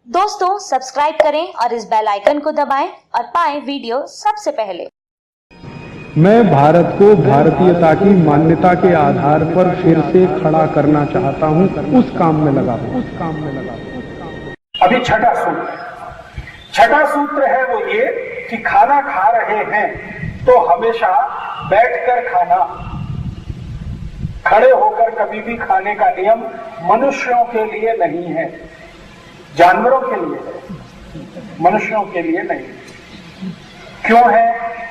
दोस्तों सब्सक्राइब करें और इस बेल आइकन को दबाएं और पाएं वीडियो सबसे पहले। मैं भारत को भारतीयता की मान्यता के आधार पर फिर से खड़ा करना चाहता हूं, उस काम में लगा हूं। अभी छठा सूत्र है वो ये कि खाना खा रहे हैं तो हमेशा बैठकर खाना, खड़े होकर कभी भी खाने का नियम मनुष्यों के लिए नहीं है, जानवरों के लिए है, मनुष्यों के लिए नहीं। क्यों है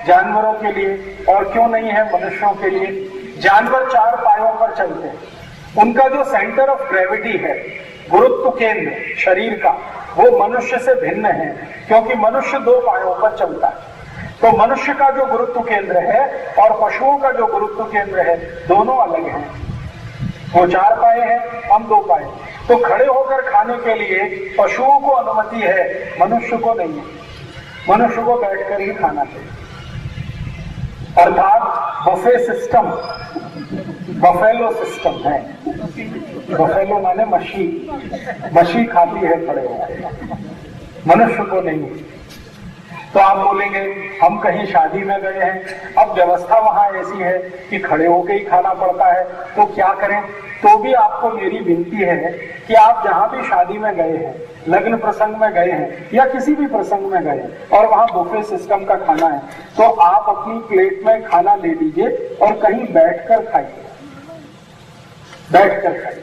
जानवरों के लिए और क्यों नहीं है मनुष्यों के लिए? जानवर चार पायों पर चलते हैं, उनका जो सेंटर ऑफ ग्रेविटी है, गुरुत्व केंद्र शरीर का, वो मनुष्य से भिन्न है, क्योंकि मनुष्य दो पायों पर चलता है। तो मनुष्य का जो गुरुत्व केंद्र है और पशुओं का जो गुरुत्व केंद्र है, दोनों अलग हैं। वो चार पाए हैं, हम दो पाए। तो खड़े होकर खाने के लिए पशुओं को अनुमति है, मनुष्य को नहीं है। मनुष्य को बैठकर ही खाना चाहिए, अर्थात बफे सिस्टम, बफेलो सिस्टम है। बफेलो माने मछली खाती है खड़े होकर, मनुष्य को नहीं। तो आप बोलेंगे हम कहीं शादी में गए हैं, अब व्यवस्था वहां ऐसी है कि खड़े होकर ही खाना पड़ता है, तो क्या करें? तो भी आपको मेरी विनती है कि आप जहां भी शादी में गए हैं, लग्न प्रसंग में गए हैं या किसी भी प्रसंग में गए और वहां बुफे सिस्टम का खाना है, तो आप अपनी प्लेट में खाना ले लीजिए और कहीं बैठकर खाइए, बैठकर खाइए।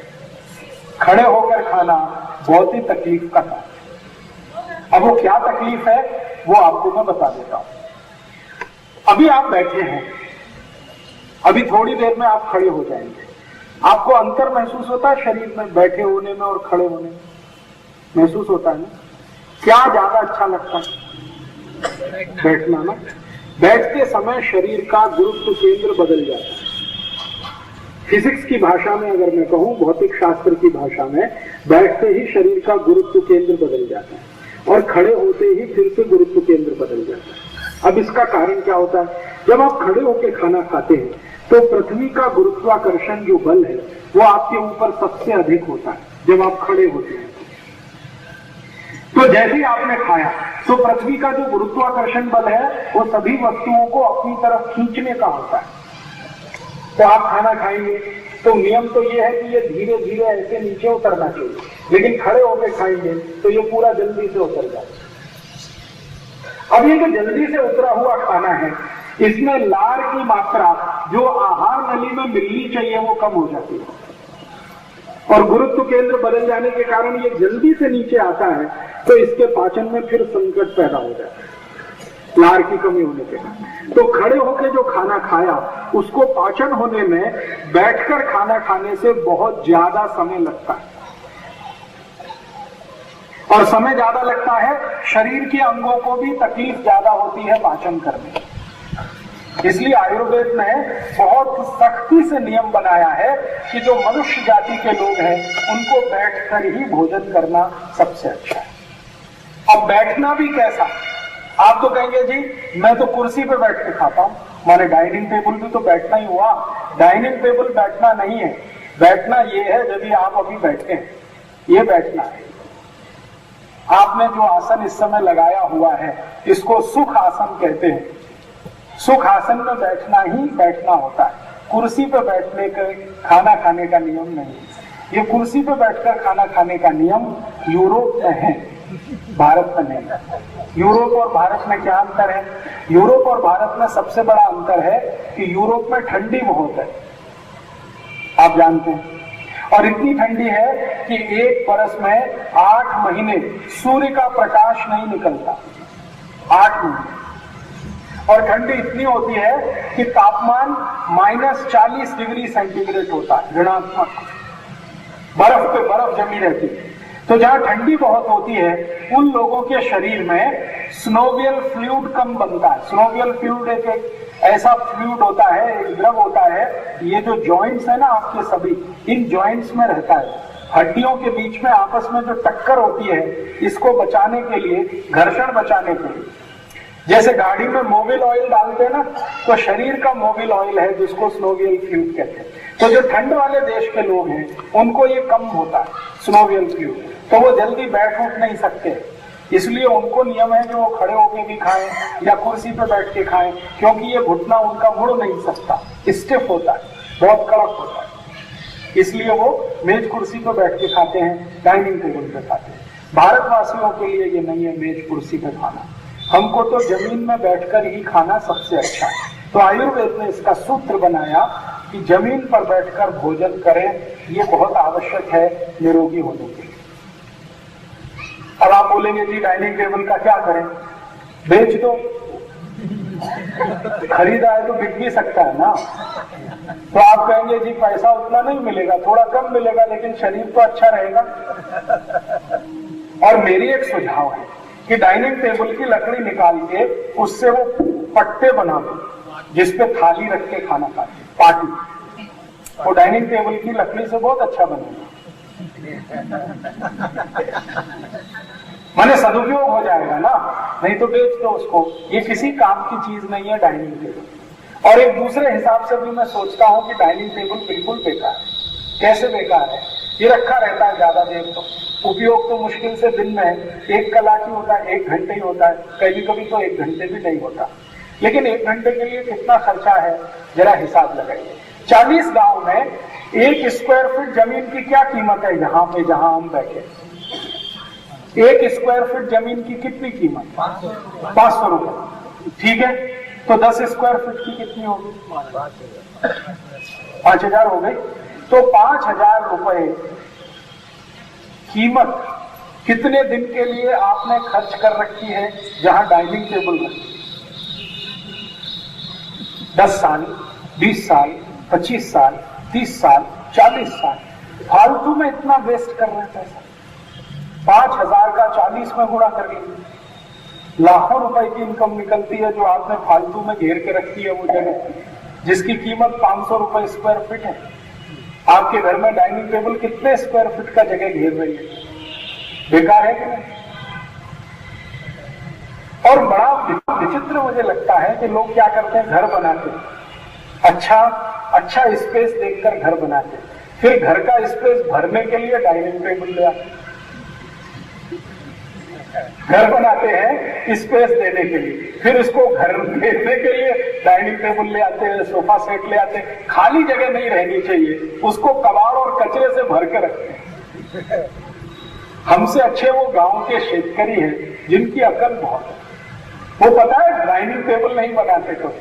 खड़े होकर खाना बहुत ही तकलीफ का था। अब वो क्या तकलीफ है वो आपको मैं बता देता हूं। अभी आप बैठे हैं, अभी थोड़ी देर में आप खड़े हो जाएंगे। आपको अंतर महसूस होता है शरीर में, बैठे होने में और खड़े होने में महसूस होता है ना? क्या ज्यादा अच्छा लगता है? बैठना ना। बैठते समय शरीर का गुरुत्व केंद्र बदल जाता है। फिजिक्स की भाषा में अगर मैं कहूं, भौतिक शास्त्र की भाषा में, बैठते ही शरीर का गुरुत्व केंद्र बदल जाता है और खड़े होते ही फिर से गुरुत्व केंद्र बदल जाता है। अब इसका कारण क्या होता है? जब आप खड़े होकर खाना खाते हैं तो पृथ्वी का गुरुत्वाकर्षण जो बल है वो आपके ऊपर सबसे अधिक होता है जब आप खड़े होते हैं। तो जैसे ही आपने खाया तो पृथ्वी का जो गुरुत्वाकर्षण बल है वो सभी वस्तुओं को अपनी तरफ खींचने का होता है। तो आप खाना खाएंगे तो नियम तो ये है कि ये धीरे धीरे ऐसे नीचे उतरना चाहिए, लेकिन खड़े होकर खाएंगे तो ये पूरा जल्दी से उतर जाता है। अब ये जो जल्दी से उतरा हुआ खाना है, इसमें लार की मात्रा जो आहार नली में मिलनी चाहिए वो कम हो जाती है और गुरुत्व केंद्र बदल जाने के कारण ये जल्दी से नीचे आता है, तो इसके पाचन में फिर संकट पैदा हो जाता है लार की कमी होने के कारण। तो खड़े होकर जो खाना खाया उसको पाचन होने में बैठकर खाना खाने से बहुत ज्यादा समय लगता है, और समय ज्यादा लगता है, शरीर के अंगों को भी तकलीफ ज्यादा होती है पाचन करने। इसलिए आयुर्वेद ने बहुत सख्ती से नियम बनाया है कि जो मनुष्य जाति के लोग हैं उनको बैठकर ही भोजन करना सबसे अच्छा है। अब बैठना भी कैसा? आप तो कहेंगे जी मैं तो कुर्सी पे बैठ के खाता हूं, हमारे डाइनिंग टेबल भी तो बैठना ही हुआ। डाइनिंग टेबल बैठना नहीं है, बैठना ये है यदि आप अभी बैठे हैं, ये बैठना है। आपने जो आसन इस समय लगाया हुआ है इसको सुख आसन कहते हैं। सुख आसन में बैठना ही बैठना होता है, कुर्सी पे बैठने के खाना खाने का नियम नहीं। ये कुर्सी पे बैठकर खाना खाने का नियम यूरोप में है, भारत में नहीं। यूरोप और भारत में क्या अंतर है? यूरोप और भारत में सबसे बड़ा अंतर है कि यूरोप में ठंडी बहुत है, आप जानते हैं, और इतनी ठंडी है कि एक बरस में 8 महीने सूर्य का प्रकाश नहीं निकलता, 8 महीने। और ठंडी इतनी होती है कि तापमान -40 डिग्री सेंटीग्रेड होता है, ऋणात्मक, बर्फ पे बर्फ जमी रहती है। तो जहां ठंडी बहुत होती है उन लोगों के शरीर में स्नोवियल फ्लूइड कम बनता है। स्नोवियल फ्लूइड एक ऐसा फ्लूइड होता है, एक द्रव होता है, ये जो जॉइंट्स है ना आपके सभी, इन जॉइंट्स में रहता है। हड्डियों के बीच में आपस में जो टक्कर होती है, इसको बचाने के लिए, घर्षण बचाने के लिए, जैसे गाड़ी में मोबिल ऑयल डालते हैं ना, तो शरीर का मोबिल ऑयल है जिसको स्नोवियल फ्लूइड कहते हैं। तो जो ठंड वाले देश के लोग हैं उनको ये कम होता है सिनोवियल फ्लू, तो वो जल्दी बैठ उठ नहीं सकते, इसलिए उनको नियम है कि वो खड़े होकर भी खाएं या कुर्सी पे बैठ के खाएं, क्योंकि ये घुटना उनका मुड़ नहीं सकता, स्टिफ होता है, बहुत कड़क होता है, इसलिए वो मेज कुर्सी पे बैठ के खाते हैं, डाइनिंग टेबल पे खाते हैं। भारतवासियों के लिए ये नहीं है मेज कुर्सी पे खाना, हमको तो जमीन में बैठकर ही खाना सबसे अच्छा है। तो आयुर्वेद ने इसका सूत्र बनाया कि जमीन पर बैठकर भोजन करें, ये बहुत आवश्यक है निरोगी होने के लिए। अब आप बोलेंगे जी डाइनिंग टेबल का क्या करें, बेच दो, खरीदा है तो बिक भी सकता है ना। तो आप कहेंगे जी पैसा उतना नहीं मिलेगा, थोड़ा कम मिलेगा, लेकिन शरीर तो अच्छा रहेगा। और मेरी एक सुझाव है कि डाइनिंग टेबल की लकड़ी निकाल के उससे वो पट्टे बना दो जिसपे थाली रख के खाना खाते, पार्टी, वो डाइनिंग टेबल की लकड़ी से बहुत अच्छा बनेगा, माने सदुपयोग हो जाएगा ना, नहीं तो बेच दो उसको, ये किसी काम की चीज नहीं है डाइनिंग टेबल। और एक दूसरे हिसाब से भी मैं सोचता हूं कि डाइनिंग टेबल बिल्कुल बेकार है। कैसे बेकार है, ये रखा रहता है ज्यादा देर, तो उपयोग तो मुश्किल से दिन में 1 कलाक ही होता है, 1 घंटे ही होता है, कभी कभी तो 1 घंटे भी नहीं होता, लेकिन 1 घंटे के लिए कितना खर्चा है जरा हिसाब लगाइए। 40 गांव में 1 स्क्वायर फीट जमीन की क्या कीमत है, यहाँ पे जहां हम बैठे 1 स्क्वायर फीट जमीन की कितनी कीमत, 500 रुपए, ठीक है, तो 10 स्क्वायर फीट की कितनी होगी, 5000 हो गई। तो 5000 रुपए कीमत कितने दिन के लिए आपने खर्च कर रखी है जहां डाइनिंग टेबल रखी, 10 साल, 20 साल, 25 साल, 30 साल, 40 साल, फालतू में इतना वेस्ट कर रहे हैं पैसा। 5000 का 40 में गुणा कर लीजिए, लाखों रुपए की इनकम निकलती है जो आपने फालतू में घेर के रखी है वो जगह, जिसकी कीमत 500 रुपए स्क्वायर फीट है। आपके घर में डाइनिंग टेबल कितने स्क्वायर फीट का जगह घेर रही है, बेकार है कि नहीं। और बड़ा विचित्र मुझे लगता है कि लोग क्या करते हैं, घर बनाते हैं, अच्छा स्पेस देखकर घर बनाते हैं, फिर घर का स्पेस भरने के लिए डाइनिंग टेबल ले आते हैं। घर बनाते हैं स्पेस देने के लिए, फिर उसको घर भेजने के लिए डाइनिंग टेबल ले आते हैं, सोफा सेट ले आते हैं, खाली जगह नहीं रहनी चाहिए, उसको कबाड़ और कचरे से भर के रखते हैं। हमसे अच्छे वो गांव के शेतकरी हैं जिनकी अकल बहुत है, वो पता है डाइनिंग टेबल नहीं बनाते तो,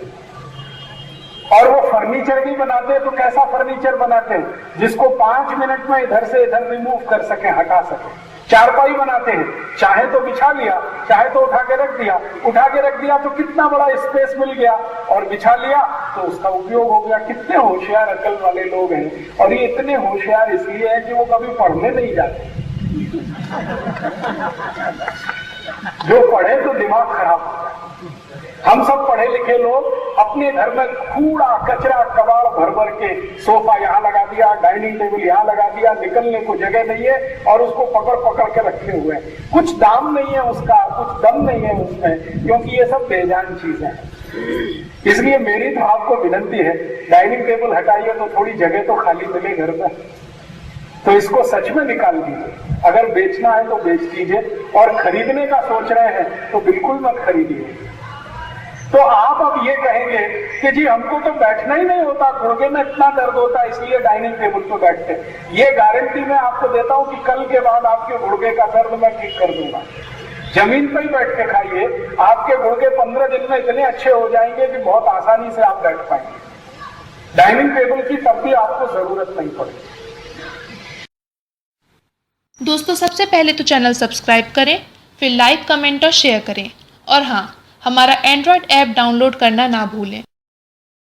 और वो फर्नीचर भी बनाते हैं, तो कैसा फर्नीचर बनाते हैं जिसको 5 मिनट में इधर से इधर रिमूव कर सके, हटा सके। चारपाई बनाते हैं, चाहे तो बिछा लिया, चाहे तो उठा के रख दिया तो कितना बड़ा स्पेस मिल गया, और बिछा लिया तो उसका उपयोग हो गया। कितने होशियार अकल वाले लोग हैं, और ये इतने होशियार इसलिए है कि वो कभी पढ़ने नहीं जाते, जो पढ़े तो दिमाग खराब होता है। हम सब पढ़े लिखे लोग अपने घर में कूड़ा कचरा कबाड़ भर भर के, सोफा यहाँ लगा दिया, डाइनिंग टेबल यहाँ लगा दिया, निकलने को जगह नहीं है, और उसको पकड़ पकड़ के रखे हुए हैं। कुछ दाम नहीं है उसका, कुछ दम नहीं है उसमें, क्योंकि ये सब बेजान चीजें हैं। इसलिए मेरी तो आपको विनती है, डाइनिंग टेबल हटाइए तो थोड़ी जगह तो खाली मिले घर में, तो इसको सच में निकाल दीजिए। अगर बेचना है तो बेच दीजिए, और खरीदने का सोच रहे हैं तो बिल्कुल मत खरीदिए। तो आप अब ये कहेंगे कि जी हमको तो बैठना ही नहीं होता, गुर्गे में इतना दर्द होता है इसलिए डाइनिंग टेबल पर बैठते हैं। ये गारंटी मैं आपको देता हूं कि कल के बाद आपके गुर्गे का दर्द मैं ठीक कर दूंगा। जमीन पर ही बैठ के खाइए, आपके गुर्गे 15 दिन में इतने अच्छे हो जाएंगे कि बहुत आसानी से आप बैठ पाएंगे। डाइनिंग टेबल की तब भी आपको जरूरत नहीं पड़ेगी। दोस्तों, सबसे पहले तो चैनल सब्सक्राइब करें, फिर लाइक, कमेंट और शेयर करें, और हाँ, हमारा एंड्रॉयड ऐप डाउनलोड करना ना भूलें।